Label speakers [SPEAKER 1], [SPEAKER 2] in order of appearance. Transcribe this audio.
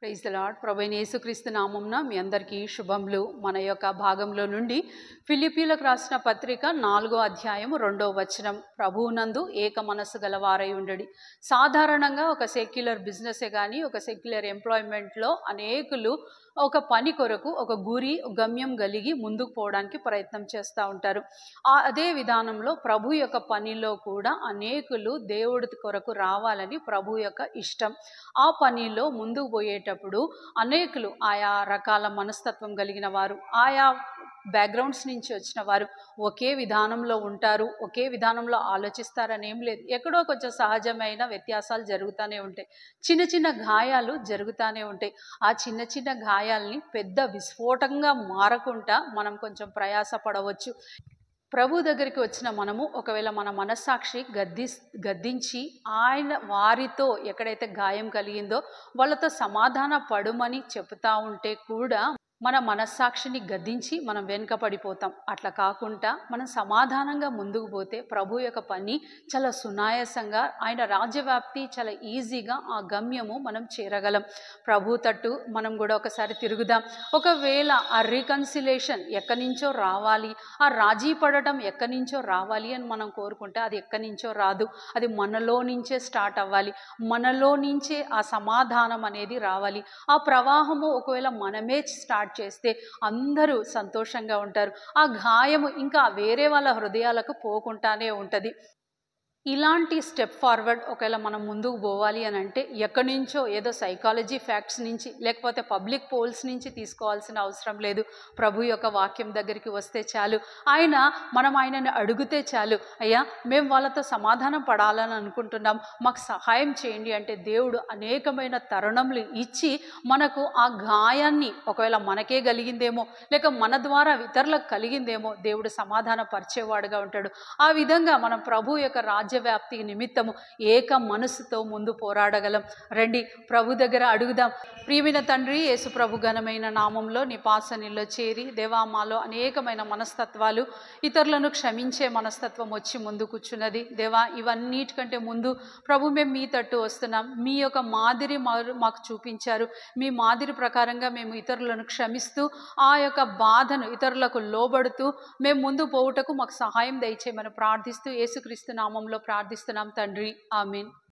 [SPEAKER 1] Praise the lord. ప్రభువైన యేసుక్రీస్తు నామమున మీ అందరికీ శుభములు. మన యొక్క భాగంలో నుండి ఫిలిప్పీలకు రాసిన పత్రిక 4వ అధ్యాయం 2వ వచనం, ప్రభువునందు ఏక మనస్సు గలవారై ఉండడి. సాధారణంగా ఒక సెక్యులర్ బిజినెసే కానీ ఒక సెక్యులర్ ఎంప్లాయ్మెంట్లో అనేకులు ఒక పని కొరకు ఒక గురి గమ్యం కలిగి ముందుకు పోవడానికి ప్రయత్నం చేస్తూ ఉంటారు. అదే విధానంలో ప్రభు యొక్క పనిలో కూడా అనేకులు దేవుడి కొరకు రావాలని ప్రభు యొక్క ఇష్టం. ఆ పనిలో ముందుకు పోయేటప్పుడు అనేకులు ఆయా రకాల మనస్తత్వం కలిగిన వారు, ఆయా బ్యాక్గ్రౌండ్స్ నుంచి వచ్చిన వారు ఒకే విధానంలో ఉంటారు, ఒకే విధానంలో ఆలోచిస్తారని ఏం లేదు. ఎక్కడో కొంచెం సహజమైన వ్యత్యాసాలు జరుగుతూనే ఉంటాయి, చిన్న చిన్న గాయాలు జరుగుతూనే ఉంటాయి. ఆ చిన్న చిన్న గాయాల్ని పెద్ద విస్ఫోటంగా మారకుండా మనం కొంచెం ప్రయాస పడవచ్చు. ప్రభు దగ్గరికి వచ్చిన మనము ఒకవేళ మన మనస్సాక్షి గద్దించి ఆయన వారితో ఎక్కడైతే గాయం కలిగిందో వాళ్ళతో సమాధాన పడుమని చెప్తా ఉంటే కూడా మన మనస్సాక్షిని గద్దించి మనం వెనుకపడిపోతాం. అట్లా కాకుండా మనం సమాధానంగా ముందుకు పోతే ప్రభు యొక్క పని చాలా సునాయాసంగా, ఆయన రాజ్యవ్యాప్తి చాలా ఈజీగా ఆ గమ్యము మనం చేరగలం. ప్రభు తట్టు మనం కూడా ఒకసారి తిరుగుదాం. ఒకవేళ ఆ రీకన్సిలేషన్ ఎక్కడి నుంచో రావాలి, ఆ రాజీ పడటం ఎక్కడి నుంచో రావాలి అని మనం కోరుకుంటే అది ఎక్కడి నుంచో రాదు. అది మనలో నుంచే స్టార్ట్ అవ్వాలి, మనలో నుంచే ఆ సమాధానం అనేది రావాలి. ఆ ప్రవాహము ఒకవేళ మనమే స్టార్ట్ చేస్తే అందరూ సంతోషంగా ఉంటారు. ఆ గాయము ఇంకా వేరే వాళ్ళ హృదయాలకు పోకుండానే ఉంటుంది. ఇలాంటి స్టెప్ ఫార్వర్డ్ ఒకవేళ మనం ముందుకు పోవాలి అని అంటే ఎక్కడి నుంచో ఏదో సైకాలజీ ఫ్యాక్ట్స్ నుంచి లేకపోతే పబ్లిక్ పోల్స్ నుంచి తీసుకోవాల్సిన అవసరం లేదు. ప్రభు యొక్క వాక్యం దగ్గరికి వస్తే చాలు, మనం ఆయనని అడిగితే చాలు, అయ్యా మేము వాళ్ళతో సమాధానం పడాలని అనుకుంటున్నాం, మాకు సహాయం చేయండి అంటే దేవుడు అనేకమైన తరుణములు ఇచ్చి మనకు ఆ గాయాన్ని ఒకవేళ మనకే కలిగిందేమో లేక మన ద్వారా ఇతరులకు కలిగిందేమో దేవుడు సమాధాన పరిచేవాడుగా ఉంటాడు. ఆ విధంగా మనం ప్రభు యొక్క రాజ్యవ్యాప్తి నిమిత్తము ఏక మనసుతో ముందు పోరాడగలం. రండి ప్రభు దగ్గర అడుగుదాం. ప్రియమైన తండ్రి, యేసు ప్రభు ఘనమైన నామంలో నీ పాసనిలో చేరి దేవా, మాలో అనేకమైన మనస్తత్వాలు, ఇతరులను క్షమించే మనస్తత్వం వచ్చి ముందు కూర్చున్నది దేవా. ఇవన్నిటికంటే ముందు ప్రభు మేము మీ తట్టు వస్తున్నాం. మీ యొక్క మాదిరి మాకు చూపించారు. మీ మాదిరి ప్రకారంగా మేము ఇతరులను క్షమిస్తూ ఆ యొక్క బాధను ఇతరులకు లోబడుతూ మేము ముందు పోవుటకు మాకు సహాయం దయచేయమని ప్రార్థిస్తూ యేసుక్రీస్తు నామంలో ప్రార్థిస్తున్నాం తండ్రి, ఆమేన్.